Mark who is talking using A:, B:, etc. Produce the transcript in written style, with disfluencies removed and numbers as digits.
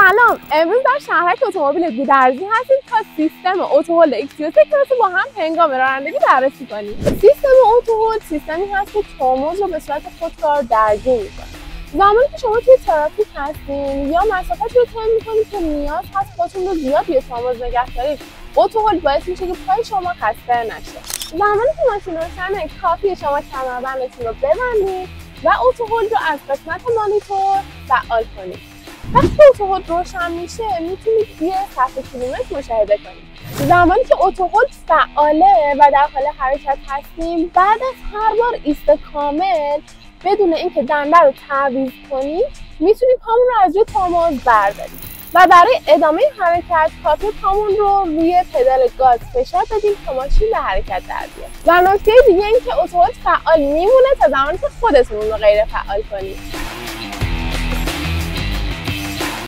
A: سلام، امروز در شهرک اتومبیل گودرزی هستیم تا سیستم اتوهولد XT با هم هنگام رانندگی بررسی کنیم. سیستم اتوهولد سیستمی هست که ترمز رو به صورت خودکار درگیر میکنه. زمانی که شما توی ترافیک هستین یا مسافتی رو طی میکنید که نیاز هست خودتون رو زیاد روی ترمز نگه دارید، اتوهولد باعث میشه که پای شما خسته نشه. زمانی که ماشین روشنه کافیه شما کمربندتون رو ببندید و اتوهولد رو از قسمت مانیتور فعال کنید. وقتی اتوهولد روشن میشه میتونید یه صفحه کیلومتر مشاهده کنید. زمانی که اتوهولد فعاله و در حال حرکت هستیم، بعد از هر بار ایست کامل بدون اینکه دنده رو تعویض کنیم میتونیم پامون رو از روی ترمز برداریم و برای ادامه حرکت کافی پامون رو روی پدال گاز فشار بدیم تا ماشین به حرکت در بیاد. و نکته دیگه این که اتوهولد فعال میمونه تا زمانی که خودتون اون رو غیر فعال کنید.